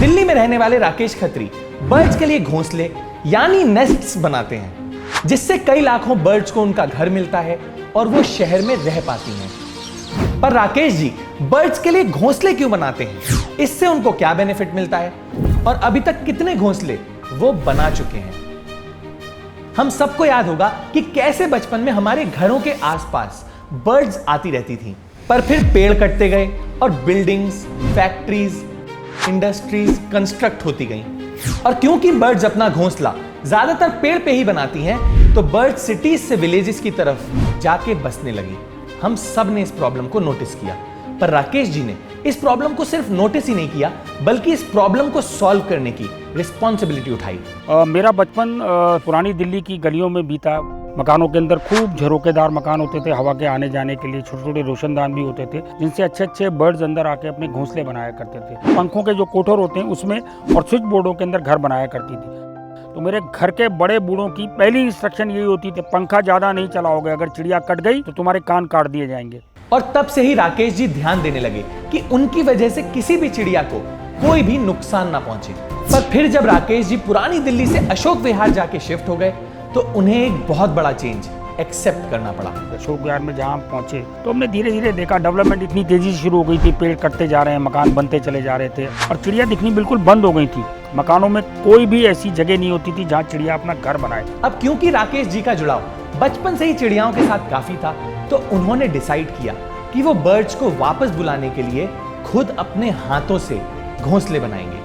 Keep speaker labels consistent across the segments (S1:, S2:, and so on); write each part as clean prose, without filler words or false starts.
S1: दिल्ली में रहने वाले राकेश खत्री बर्ड्स के लिए घोंसले यानी नेस्ट्स बनाते हैं, जिससे कई लाखों बर्ड्स को उनका घर मिलता है और वो शहर में रह पाती हैं। पर राकेश जी बर्ड्स के लिए घोंसले क्यों बनाते हैं, इससे उनको क्या बेनिफिट मिलता है और अभी तक कितने घोंसले वो बना चुके हैं। हम सबको याद होगा कि कैसे बचपन में हमारे घरों के आसपास बर्ड्स आती रहती थी, पर फिर पेड़ कटते गए और बिल्डिंग्स, फैक्ट्रीज, इंडस्ट्रीज कंस्ट्रक्ट होती गई। और क्योंकि बर्ड्स अपना घोंसला ज्यादातर पेड़ पे ही बनाती हैं, तो बर्ड सिटीज से विलेजेस की तरफ जाके बसने लगी। हम सब ने इस प्रॉब्लम को नोटिस किया, पर राकेश जी ने इस प्रॉब्लम को सिर्फ नोटिस ही नहीं किया, बल्कि इस प्रॉब्लम को सॉल्व करने की रिस्पॉन्सिबिलिटी उठाई।
S2: मेरा बचपन पुरानी दिल्ली की गलियों में बीता। मकानों के अंदर खूब झरोकेदार मकान होते थे, हवा के आने जाने के लिए छोटे छोटे रोशनदान भी होते थे, जिनसे अच्छे अच्छे बर्ड्स अंदर आके अपने घोंसले बनाया करते थे। पंखों के जो कोठर होते हैं उसमें और स्विच बोर्डों के अंदर घर बनाया करती थी। तो मेरे घर के बड़े बूढ़ों की पहली इंस्ट्रक्शन यही होती थी, पंखा ज़्यादा नहीं चलाओगे, अगर चिड़िया कट गई तो तुम्हारे कान काट दिए जाएंगे।
S1: और तब से ही राकेश जी ध्यान देने लगे कि उनकी वजह से किसी भी चिड़िया को कोई भी नुकसान ना पहुंचे। पर फिर जब राकेश जी पुरानी दिल्ली से अशोक विहार जाके शिफ्ट हो गए, तो उन्हें एक बहुत बड़ा चेंज एक्सेप्ट करना पड़ा।
S2: अशोक विहार में जहाँ हम पहुंचे तो हमने धीरे धीरे देखा डेवलपमेंट इतनी तेजी से शुरू हो गई थी, पेड़ कटते जा रहे हैं, मकान बनते चले जा रहे थे और चिड़िया दिखनी बिल्कुल बंद हो गई थी। मकानों में कोई भी ऐसी जगह नहीं होती थी जहाँ चिड़िया अपना घर बनाए।
S1: अब क्योंकि राकेश जी का जुड़ाव बचपन से ही चिड़ियाओं के साथ काफी था, तो उन्होंने डिसाइड किया कि वो बर्ड्स को वापस बुलाने के लिए खुद अपने हाथों से घोंसले बनाएंगे।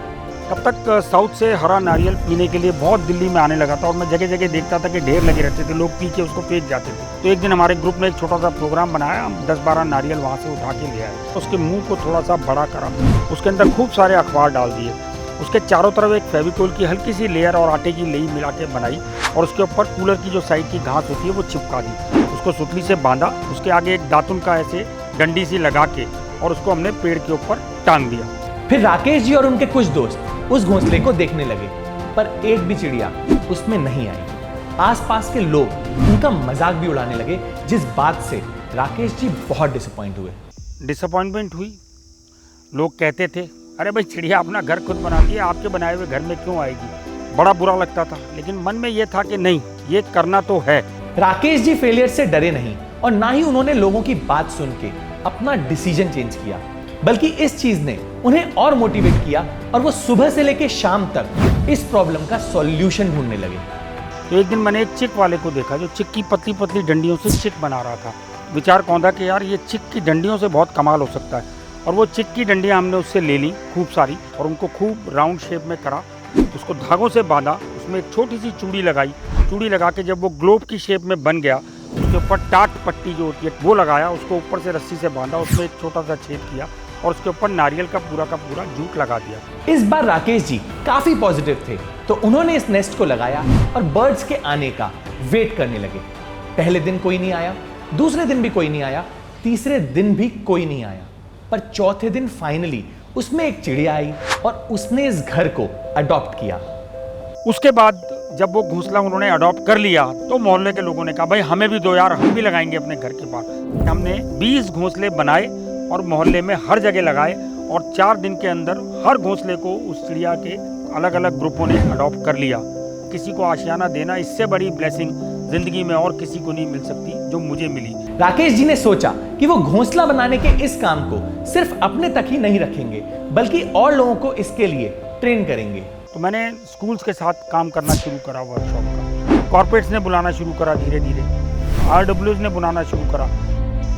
S2: तब तक साउथ से हरा नारियल पीने के लिए बहुत दिल्ली में आने लगा था और मैं जगह जगह देखता था कि ढेर लगे रहते थे, लोग पी के उसको फेंक जाते थे। तो एक दिन हमारे ग्रुप ने एक छोटा सा प्रोग्राम बनाया, हम 10-12 नारियल वहाँ से उठा के ले आए, उसके मुंह को थोड़ा सा बड़ा करा, उसके अंदर खूब सारे अखबार डाल दिए, उसके चारों तरफ एक फेविकोल की हल्की सी लेयर और आटे की लेई मिला के बनाई और उसके ऊपर कूलर की जो साइड की घास होती है वो चिपका दी, उसको सुतली से बांधा, उसके आगे एक दातुन का ऐसे डंडी सी लगा के और उसको हमने पेड़ के ऊपर टांग दिया।
S1: फिर राकेश जी और उनके कुछ दोस्त उस घोंसले को देखने लगे, पर एक भी चिड़िया उसमें नहीं आई। आसपास के लोग उनका मजाक भी उड़ाने लगे, जिस बात से राकेश जी बहुत डिसअपॉइंटमेंट हुई।
S2: लोग कहते थे, अरे भाई चिड़िया अपना घर खुद बनाती है, आपके बनाए हुए घर में क्यों आएगी। बड़ा बुरा लगता था, लेकिन मन में यह था कि नहीं, ये करना तो है।
S1: राकेश जी फेलियर से डरे नहीं और ना ही उन्होंने लोगों की बात सुन के अपना डिसीजन चेंज किया, बल्कि इस चीज ने उन्हें और मोटिवेट किया और वो सुबह से लेकर शाम तक इस प्रॉब्लम का सॉल्यूशन ढूंढने लगे।
S2: तो एक दिन मैंने एक चिक वाले को देखा जो चिक की पतली पतली डंडियों से चिक बना रहा था। विचार कौंधा कि यार ये चिक की डंडियों से बहुत कमाल हो सकता है, और वो चिक की डंडियां हमने उससे ले ली खूब सारी और उनको खूब राउंड शेप में करा, उसको धागों से बांधा, उसमें एक छोटी सी चूड़ी लगाई, चूड़ी लगा के जब वो ग्लोब की शेप में बन गया, उसके ऊपर टाट पट्टी जो होती है वो लगाया, उसको ऊपर से रस्सी से बांधा, उसमें एक छोटा सा छेद किया और उसके ऊपर नारियल का पूरा जूट लगा दिया।
S1: इस बार राकेश जी काफी पॉजिटिव थे, तो उन्होंने इस नेस्ट को लगाया और बर्ड्स के आने का वेट करने लगे। पहले दिन कोई नहीं आया, दूसरे दिन भी कोई नहीं आया, तीसरे दिन भी कोई नहीं आया, पर चौथे दिन फाइनली उसमें एक चिड़िया आई और उसने इस घर को अडॉप्ट किया।
S2: उसके बाद जब वो घोंसला उन्होंने अडॉप्ट कर लिया तो मोहल्ले के लोगों ने कहा, भाई हमें भी दो यार, हम भी लगाएंगे अपने घर के पास। हमने 20 घोंसले बनाए और मोहल्ले में हर जगह लगाए और 4 दिन के अंदर हर घोंसले को उस चिड़िया के अलग अलग ग्रुपों ने अडॉप्ट कर लिया। किसी को आशियाना देना, इससे बड़ी ब्लेसिंग जिंदगी में और किसी को नहीं मिल सकती जो मुझे मिली।
S1: राकेश जी ने सोचा कि वो घोंसला बनाने के इस काम को सिर्फ अपने तक ही नहीं रखेंगे, बल्कि और लोगों को इसके लिए ट्रेन करेंगे।
S2: तो मैंने स्कूल्स के साथ काम करना शुरू करा, वर्कशॉप का, कॉर्पोरेट्स ने बुलाना शुरू करा, धीरे धीरे RWs ने बुलाना शुरू करा।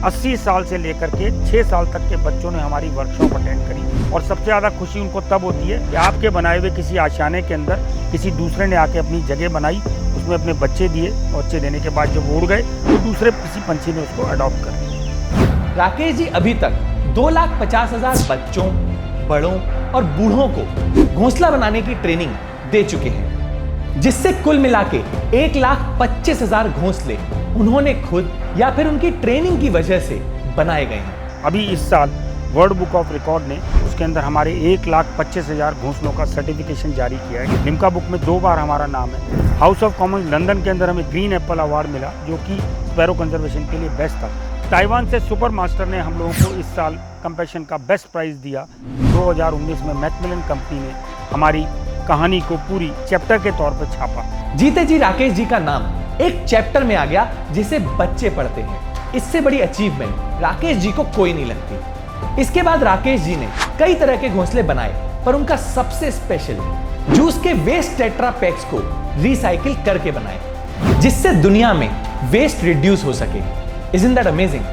S2: 80 साल से लेकर के 6 साल तक के बच्चों ने हमारी वर्कशॉप अटेंड करी और सबसे ज़्यादा खुशी उनको तब होती है कि आपके बनाए हुए किसी आशियाने के अंदर किसी दूसरे ने आके अपनी जगह बनाई, उसमें अपने बच्चे दिए, बच्चे देने के बाद जब उड़ गए तो दूसरे किसी पंछी ने उसको अडॉप्ट कर लिया।
S1: राकेश जी अभी तक 2,50,000 बच्चों, बड़ों और बूढ़ों को घोंसला बनाने की ट्रेनिंग दे चुके हैं, जिससे कुल मिला के 1,25,000 घोंसले उन्होंने खुद या फिर उनकी ट्रेनिंग की वजह से बनाए गए हैं।
S2: अभी इस साल वर्ल्ड बुक ऑफ रिकॉर्ड ने उसके अंदर हमारे 1,25,000 घोंसलों का सर्टिफिकेशन जारी किया है। लिम्का बुक में 2 बार हमारा नाम है। हाउस ऑफ कॉमन्स लंदन के अंदर हमें ग्रीन एप्पल अवार्ड मिला, जो कि स्पैरो कंजर्वेशन के लिए बेस्ट था। ताइवान से सुपर मास्टर ने हम लोगों को इस साल कंपैशन का बेस्ट प्राइज़ दिया। 2019 में मैकमिलन कंपनी ने हमारी कहानी को पूरी चैप्टर के तौर पर छापा।
S1: जीते जी राकेश जी का नाम एक चैप्टर में आ गया जिसे बच्चे पढ़ते हैं। इससे बड़ी अचीवमेंट राकेश जी को कोई नहीं लगती। इसके बाद राकेश जी ने कई तरह के घोंसले बनाए, पर उनका सबसे स्पेशल जूस के वेस्ट टेट्रा पैक्स को रिसाइकिल करके बनाए, जिससे दुनिया में वेस्ट रिड्यूस हो सके। Isn't that amazing?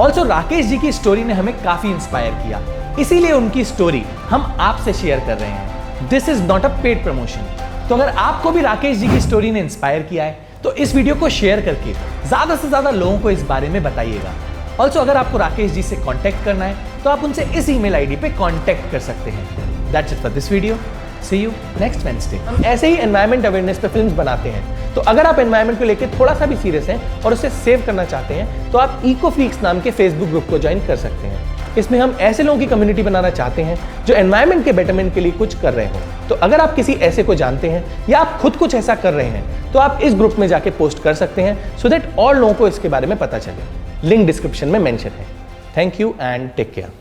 S1: Also Rakesh ji की स्टोरी ने हमें काफी इंस्पायर किया, इसीलिए उनकी स्टोरी हम आपसे शेयर कर रहे हैं। This is not a paid promotion. तो अगर आपको भी राकेश जी की स्टोरी ने इंस्पायर किया है तो इस वीडियो को शेयर करके ज्यादा से ज्यादा लोगों को इस बारे में बताइएगा। ऑल्सो अगर आपको राकेश जी से कांटेक्ट करना है तो आप उनसे इस ईमेल आईडी पे कांटेक्ट कर सकते हैं। That's it for this video. See you next Wednesday. हम ऐसे ही एनवायरमेंट अवेयरनेस पे फिल्म्स बनाते हैं, तो अगर आप एनवायरमेंट को लेकर थोड़ा सा भी सीरियस हैं और उसे सेव करना चाहते हैं तो आप इकोफ्रीक्स नाम के फेसबुक ग्रुप को ज्वाइन कर सकते हैं। इसमें हम ऐसे लोगों की कम्युनिटी बनाना चाहते हैं जो एनवायरमेंट के बेटरमेंट के लिए कुछ कर रहे हो। तो अगर आप किसी ऐसे को जानते हैं या आप खुद कुछ ऐसा कर रहे हैं तो आप इस ग्रुप में जाके पोस्ट कर सकते हैं, सो दैट और लोगों को इसके बारे में पता चले। लिंक डिस्क्रिप्शन में मेंशन है। Thank you and take care.